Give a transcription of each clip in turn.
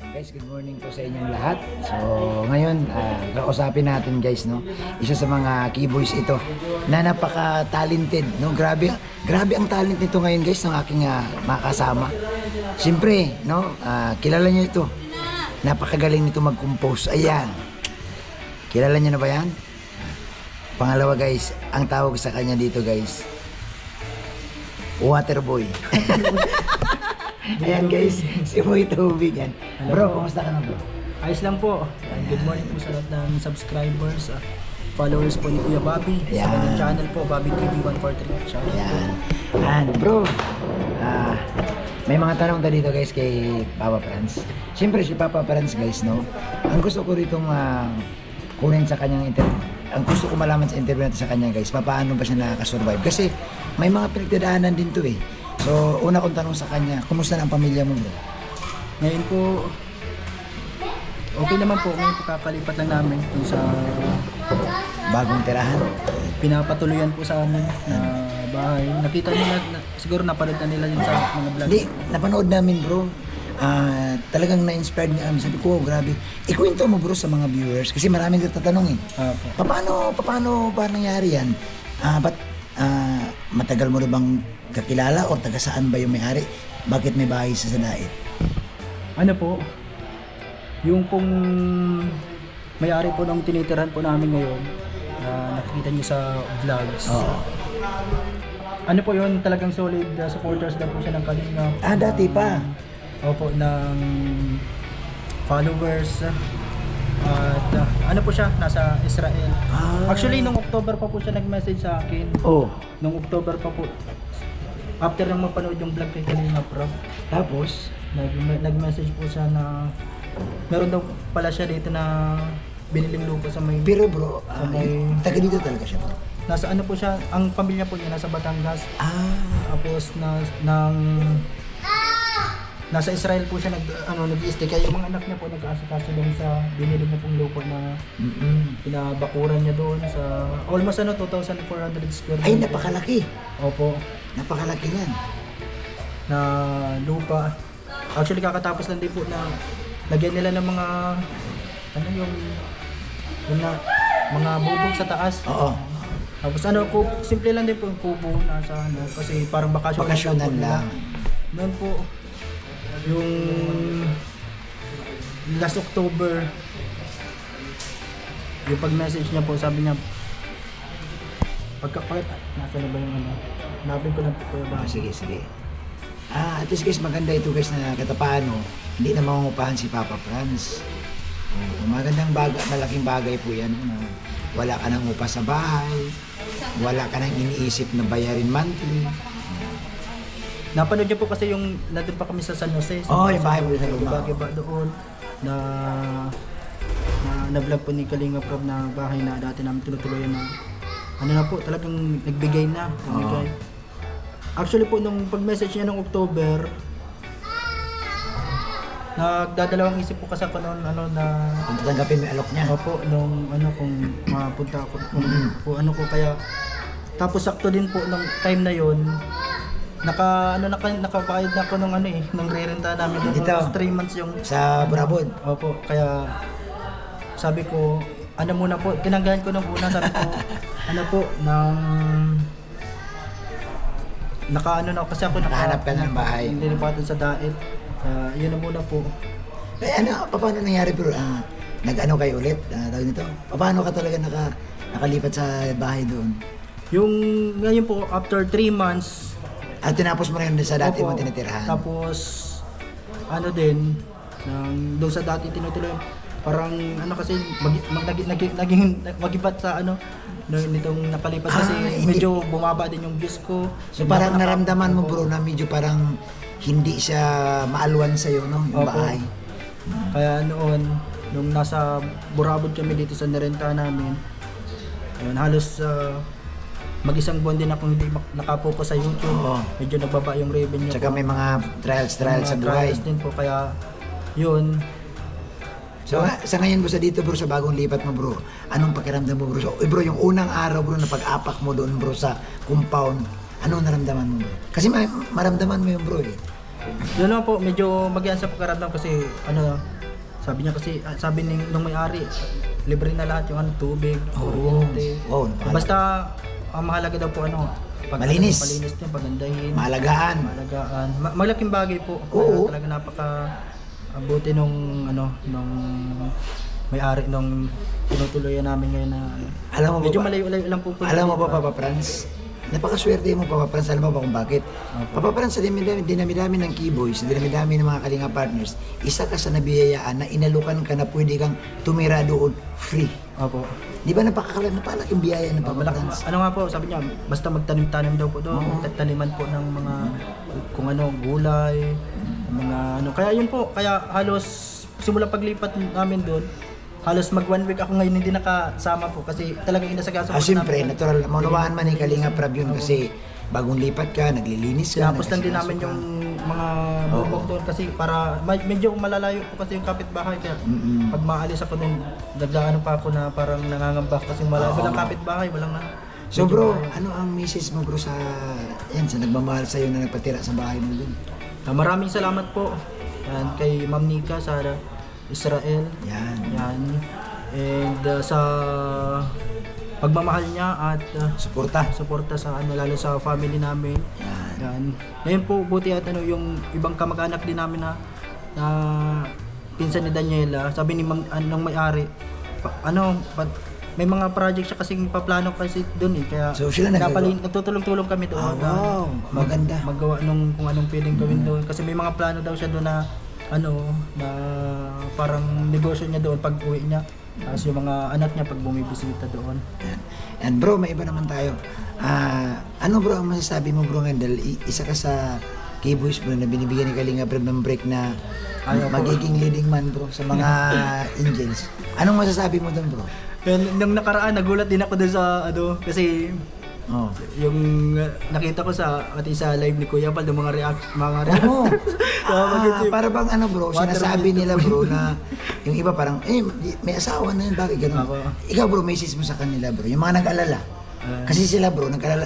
Guys, good morning po sa inyong lahat. So, ngayon, kausapin natin guys, no? Isa sa mga keyboys ito na napaka-talented, no? Grabe ang talent nito ngayon guys, ng aking makasama. Siyempre, no? Kilala niyo ito. Napakagaling nito mag-compose. Ayan. Kilala niyo na ba yan? Pangalawa guys, ang tawag sa kanya dito guys, Waterboy. Ayan guys, si Boy Tubig yan. Bro, kumusta ka na bro? Ayos lang po. Good morning po sa lahat ng subscribers, followers po ni Kuya Bobby. Sa Yan. kanyang channel po, Bobby TV 143 channel. Ayan. And bro, may mga tanong tayo dito guys kay Papa Franz. Siyempre si Papa Franz guys, no? Ang gusto ko ritong kunin sa kanyang interview. Ang gusto ko malaman sa interview natin sa kanya guys, paano ba siya nakaka-survive? Kasi may mga pinagdadaanan din to eh. So, una kong tanong sa kanya, kumusta na ang pamilya mo bro? Ngayon po, okay naman po. Ngayon po kakalipat lang namin kung sa Bagong tirahan? pinapatuluyan po sa amin na bahay. Nakita nila, siguro napanood na nila yun sa mga vlog. Hindi, napanood namin bro. Talagang na-inspired niya kami. Sabi ko, oh, grabe. Ikwento mo bro sa mga viewers kasi maraming nagtatanong eh. Paano ba nangyari yan? Ba't matagal mo na bang kakilala o taga saan ba yung may-ari? Bakit may bahay sa Daet? Ano po, yung pong may-ari po ng tinitirahan po namin ngayon, nakikita niyo sa vlogs. Oo. Ano po yun, talagang solid supporters na po siya ng Kalinga. Dati pa. Opo, ng followers. At ano po siya, nasa Israel. Actually, nung October pa po siya nag-message sa akin. Oh. Nung October pa po, after nang mapanood yung vlog kay Kalinga Prof, Tapos? nag-message po siya na meron daw pala siya dito na biniling lupa sa may... Pero bro, may- taga dito talaga siya bro. Nasa ano po siya, ang pamilya po niya nasa Batangas. Tapos nasa Israel po siya nag-i-stay. Kaya yung mga anak niya po nag-aasikaso doon sa binili niya pong lupa na pinabakuran niya doon sa almost 2,400 square Ay, meters. napakalaki. Opo, Napakalaki yan. na lupa. Actually kakatapos lang din po na lagyan nila ng mga yung mga bubong sa taas. Oo. Tapos simple lang din po yung kubo nasa kasi parang Bakasyonan lang. Noon po yung last October yung pag-message niya po, sabi niya nasa na ba yung hanapin ko lang po ba? Sige. At least guys, maganda ito guys na katapano, hindi na mangungupahan si Papa Franz. Magandang malaking bagay po yan na wala ka nang upa sa bahay, wala ka nang iniisip na bayarin monthly. Napanood niyo po kasi yung nandun pa kami sa San Jose. Yung bahay mo sa luma. Iba doon na vlog po ni Kalinga Prof na bahay na dati namin tinutuluyan na po talagang nagbigay na. Actually po nung pag-message niya nung October, nagdadalawang isip po kasi ako noon na Kung tatanggapin mo yung alok niya. opo nung kung mapunta ako kung kaya tapos sakto din po nung time na yon nakabayad na ako ng re-renta namin doon. Dito? 3 months yung Sa Burabod. Opo, kaya sabi ko muna po, tinanggalan ko nung una, sabi ko kasi ako Nakahanap ka ng bahay. Nilipatan sa Daet. Yun na muna po. Paano nangyari bro? Nag-ano kayo ulit? Tawag nito? Paano ka talaga nakalipat sa bahay doon? Yung ngayon po, after 3 months, At tinapos mo na yun sa dati opo, mo tinitirahan? tapos doon sa dati tinutuloy, parang kasi naging magibat sa nitong nakalipas kasi medyo bumaba din yung views ko. So parang naramdaman mo bro na medyo parang hindi siya maalwan sa'yo, no? Yung Opo. bahay. Kaya nung nasa Burabod kami dito sa nirenta namin, halos mag-isang buwan din ako hindi nakapokus sa YouTube. Oo. Medyo nagbaba yung revenue Tsaka ko. may mga trials sa Mga buhay. trials din po, kaya yun. So sa ngayon bro, sa dito bro, sa bagong lipat mo bro, anong pakiramdam mo bro? So, bro, yung unang araw bro na pag-apak mo doon bro sa compound, anong naramdaman mo bro? Kasi maramdaman mo yung bro eh. Yun lang po, medyo mag-ian sa pagkaramdam kasi Sabi niya kasi, sabi nung may-ari, libre na lahat yung tubig, Oo. kuryente. Oo, Basta, ang mahalaga daw po Malinis. Malinis niya, pagandahin. Malagaan. Malagaan. Malaking bagay po. Oo. Kaya talaga buti nung may-ari nung tinutuloyan namin ngayon na Alam mo ba medyo ba? malayo-layo lang po. Alam mo ba, Papa Franz? Napakaswerte mo, Papa Franz. Alam mo ba kung bakit? Papa Franz, sa dinami-dami ng Keyboys, sa dinami-dami ng mga Kalinga partners, isa ka sa nabiyayaan na inalukan ka na pwede kang tumira doon free. Opo. Di ba napakalaking biyaya ng Papa Franz? Ano nga po, sabi niya, basta magtanim-tanim daw po doon, magtaniman po ng mga kung ano, gulay, mga ano. Kaya yun po, kaya halos simula paglipat namin doon, halos mag 1 week ako ngayon hindi nakasama po kasi talagang inasagaso po Siyempre, namin. natural. Maunawahan man ni Kalinga Prab yun kasi bagong lipat ka, naglilinis ka. Tapos lang din namin nag-asikaso yung ka. mga bubok doon kasi para medyo malalayo po kasi yung kapitbahay kaya Mm-mm. pag maalis ako doon, nagdaano pa ako na parang nangangamba kasi walang kapitbahay, walang na. So bro, ano ang message mo bro sa nagmamahal sa'yo na nagpatira sa bahay mo dun? Maraming salamat po yan, kay Ma'am Nika sa Israel. Yan. Yan. And sa pagmamahal niya at Suporta. suporta sa lalo sa family namin. Yan. Yan. Ngayon po buti at yung ibang kamag-anak din namin na pinsan ni Daniela, sabi ni nung may-ari, may mga project siya kasing paplano kasi doon kaya So, sila nagtutulong-tulong kami doon. Wow, maganda. Magawa kung anong pwedeng gawin doon kasi may mga plano daw siya doon na na parang negosyo niya doon pag uwi niya. Tapos yung mga anak niya pag bumibisita doon. Yan. And bro, may iba naman tayo. Ano bro ang masasabi mo bro ngayon? Dahil isa ka sa Keyboys bro na binibigyan ni Kalinga Prab ng break na magiging leading man bro sa mga Angels. Anong masasabi mo doon bro? Nung nakaraan nagulat din ako doon sa kasi Oh. yung nakita ko sa live ni Kuya Pal ng mga react. Oo. Para bang ano bro, sinasabi nila bro na yung iba parang may asawa na yun, bakit ganun? Ikaw bro, message mo sa kanila bro, yung mga nag-alala. Kasi sila bro, nag-alala.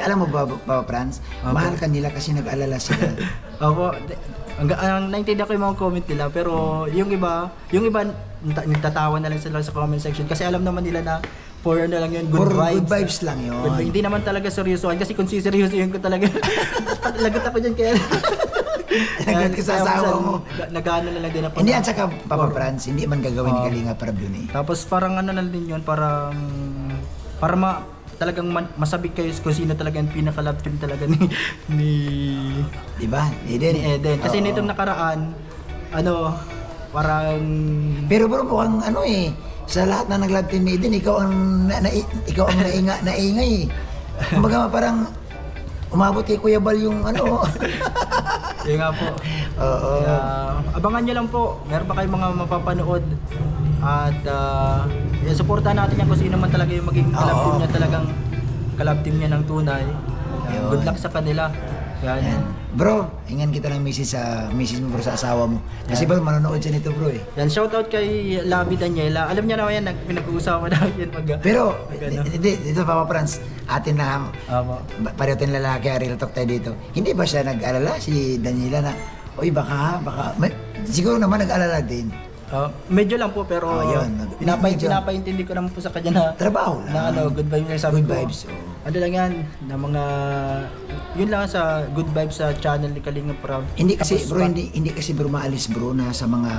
Alam mo ba, Papa Franz, mahal ka nila kasi nag-alala sila. Opo, ang naintindihan ko yung mga comment nila pero yung iba nagtatawa na lang sila sa comment section kasi alam naman nila na for lang yun, good vibes lang yun. Hindi naman talaga seryosohan kasi kung siseryosohin ko talaga lagot ako dyan kaya Lagot ka sa asawa mo. Nag-ano na lang din ako. Hindi at saka Papa Franz, hindi man gagawin ni Kalinga Prab yun Tapos parang ano na din yun, para talagang masabik kayo kung sino talaga yung pinaka-love team talaga ni diba? Eden. Kasi nitong nakaraan, parang... Pero bro, mukhang sa lahat na nag-love team ni Eden, ikaw ang naingay. Kumbaga parang umabot kay Kuya Bal yung Yun nga po. Oo. Abangan nyo lang po. Meron pa kayong mga mapapanood. At supportahan natin yan kung sino man talaga yung maging kalab team niya talagang kalab team niya ng tunay. Good luck sa kanila. Yan. Bro, hingan kita ng message mo bro sa asawa mo. Kasi bro, manonood siya nito bro Yan, shoutout kay Labi Daniela. Alam niya naman yan, pinag-uusapan namin yan Pero, dito Papa Franz, atin na pareho tayong lalaki, real talk tayo dito. Hindi ba siya nag-alala si Daniela na, baka, siguro naman nag-alala din. Medyo lang po pero pinapaintindi ko naman po sa kanya na trabaho lang. Na good vibes lang sabi good vibes. Ano lang yan, na mga yun lang sa good vibes sa channel ni Kalinga Prab. Hindi kasi bro maalis bro na sa mga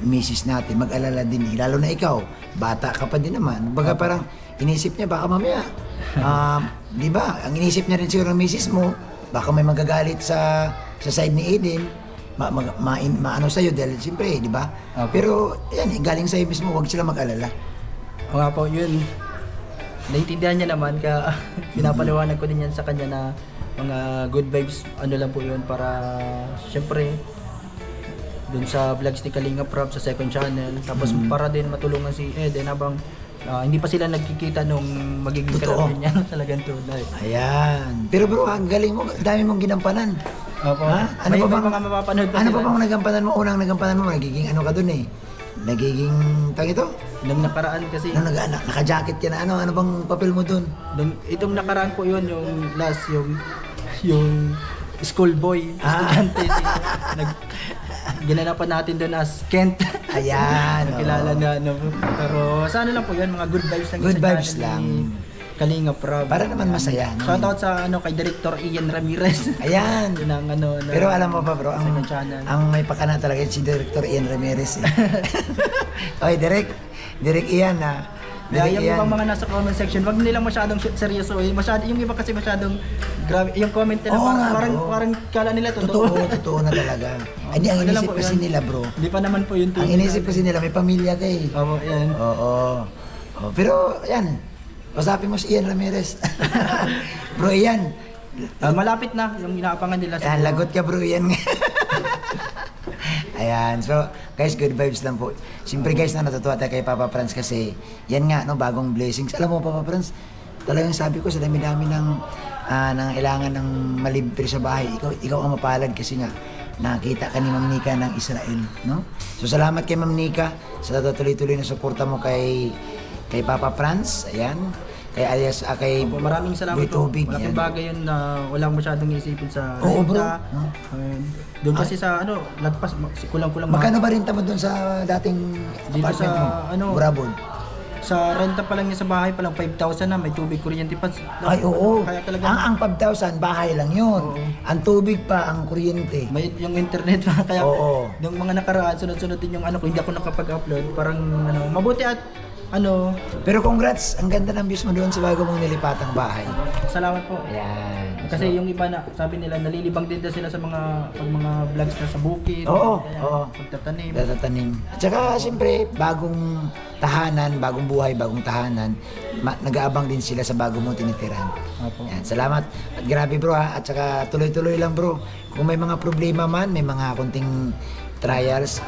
misis natin mag-alala din lalo na ikaw, bata ka pa din naman. Baga parang inisip niya baka mamaya di ba? Ang inisip niya rin siguro ng misis mo, baka may magagalit sa side ni Eden. Maano sa'yo dahil siyempre, di ba? Okay. Pero yan, galing sa'yo mismo, huwag sila mag-alala. O nga po, yun. Naiintindihan niya naman, kaya pinapaliwanag ko din yan sa kanya na mga good vibes, lang po yun para siyempre dun sa vlogs ni Kalinga Prab sa second channel. Tapos para din matulungan si Eden habang hindi pa sila nagkikita nung magiging kalapin niya talagang tunay. Ayan. Pero bro, ang galing mo, dami mong ginampanan. Opo. Ano pa mga mapapanood pa ano pa bang nagampanan mo? Unang nagampanan mo, nagiging ano ka dun Nagiging, ito? Nung nakaraan kasi. Nung naka-jacket ka na ano bang papel mo dun? Itong nakaraan po yun, yung last, yung schoolboy, estudyante. ginanapan natin doon as Kent. Ayan. Kilala oo. na ano. Pero sa ano lang po yun, mga good vibes lang. Good sa vibes channel lang. ni Kalinga Prab. Para naman masaya. No? Shoutout sa ano kay Director Ian Ramirez. Ayan. Yun ang ano. na- Pero alam mo ba bro, Second channel. ang may pakana talaga yun si Director Ian Ramirez. Eh. Oy, Direk Ian na. Kaya yung ibang mga nasa comment section, wag nilang masyadong seryoso. Yung iba kasi masyadong grabe. Yung comment nila Oo nga, parang, bro. parang kala nila Totoo na talaga. Ay, di, ang Ano lang inisip po kasi yun? nila bro. Hindi pa naman po yun. Ang inisip kasi nila, may pamilya ka eh. Oo, yan. Oo. Oh, pero, ayan. Usapin mo si Ian Ramirez. Bro, Ian. Malapit na yung inaapangan nila. Ayan, lagot ka bro, Ian. Ayan, so guys, good vibes lang po. Siyempre guys, natutuwa tayo kay Papa Franz kasi yan nga, no, bagong blessings. Alam mo Papa Franz, talagang sabi ko sa dami-dami ng ilangan ng malibre sa bahay, ikaw ang mapalad kasi nga nakita ka ni Ma'am Nika ng Israel, no? So salamat kay Ma'am Nika sa tuloy-tuloy na suporta mo kay Papa Franz, ayan. Kay alias kay Maraming salamat Boy po. Tubig, Malaking yan. bagay yun na walang masyadong isipin sa Oo, bro. renta. Doon kasi sa ano, lagpas, kulang-kulang Magkano ba rinta mo doon sa dating Dito apartment sa, mo? ano, Burabon. Sa renta pa lang niya sa bahay pa lang 5,000 na, may tubig, kuryente pa. Ay, oo. Kaya talaga Ang 5,000, bahay lang yun. Oo. Ang tubig pa, ang kuryente. may yung internet pa kaya Oo. yung mga nakaraan sunod-sunod din yung ano ko hindi ako nakapag-upload parang ano mabuti at ano Pero congrats, ang ganda ng views mo doon sa bago mong nilipatang bahay. salamat po. Ayan. Kasi yung iba na sabi nila nalilibang din daw sila sa mga vlogs na sa bukid. Oo, kaya, oo. pagtatanim. Tatatanim. At saka, siyempre, bagong tahanan, bagong buhay, bagong tahanan, nag-aabang din sila sa bago mong tinitiran. Opo. Yan, salamat. At grabe bro ha, at saka tuloy-tuloy lang bro. Kung may mga problema man, may mga kunting trials,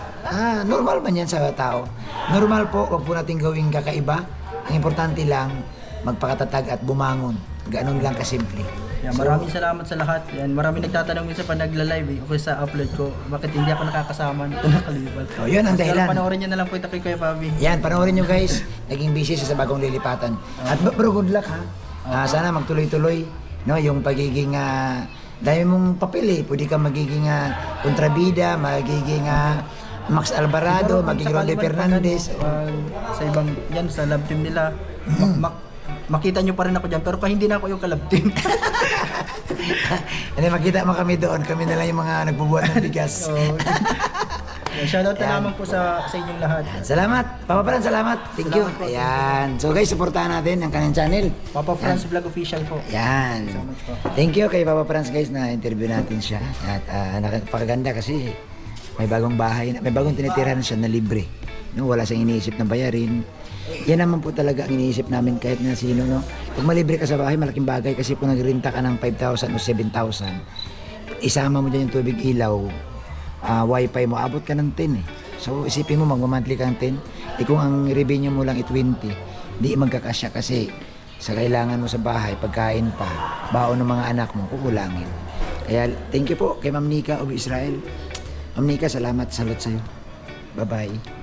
normal man yan sa tao. Normal po, wag po natin gawing kakaiba. Ang importante lang, magpakatatag at bumangon. Ganun lang kasimple. Yan, maraming salamat sa lahat. Yan, maraming nagtatanong minsan pa nagla-live o sa upload ko, bakit hindi ako nakakasama nito nakalipat. So, yun ang dahilan. Panoorin niyo na lang po ito kay Kuya Pabi. Yan, panoorin nyo guys. Naging busy siya sa bagong lilipatan. At bro, good luck ha. Sana magtuloy-tuloy. No, yung pagiging dami mong papel eh. Pwede ka magiging kontrabida, magiging Max Alvarado, Siguro kung magiging sakali Ronde man Fernandez. sa ibang yan sa love team nila makita nyo pa rin ako dyan pero hindi na ako yung ka-love team. Hindi, makita mo kami doon. Kami na lang yung mga nagbubuhat ng bigas. So, shoutout na Yan. lamang po sa inyong lahat. Salamat. Papa Fran, salamat. Thank you. Salamat po. Ayan. So guys, supportahan natin ang kanyang channel. Papa Franz Vlog Official po. Yan. So much po. Thank you kay Papa Franz guys na interview natin siya. At napakaganda kasi may bagong bahay, may bagong tinitirahan siya na libre. No, wala siyang iniisip na bayarin. Yan naman po talaga ang iniisip namin kahit na sino, no. Pag malibre ka sa bahay, malaking bagay kasi kung nagrenta ka ng 5,000 o 7,000, isama mo dyan yung tubig, ilaw, wifi mo, abot ka ng 10 eh. So isipin mo magmamonthly ka ng 10, kung ang revenue mo lang 20, di magkakasya kasi sa kailangan mo sa bahay, pagkain pa, baon ng mga anak mo, kukulangin. Kaya thank you po kay Ma'am Nika of Israel. Ma'am Nika, salamat, salot sa'yo. Bye-bye.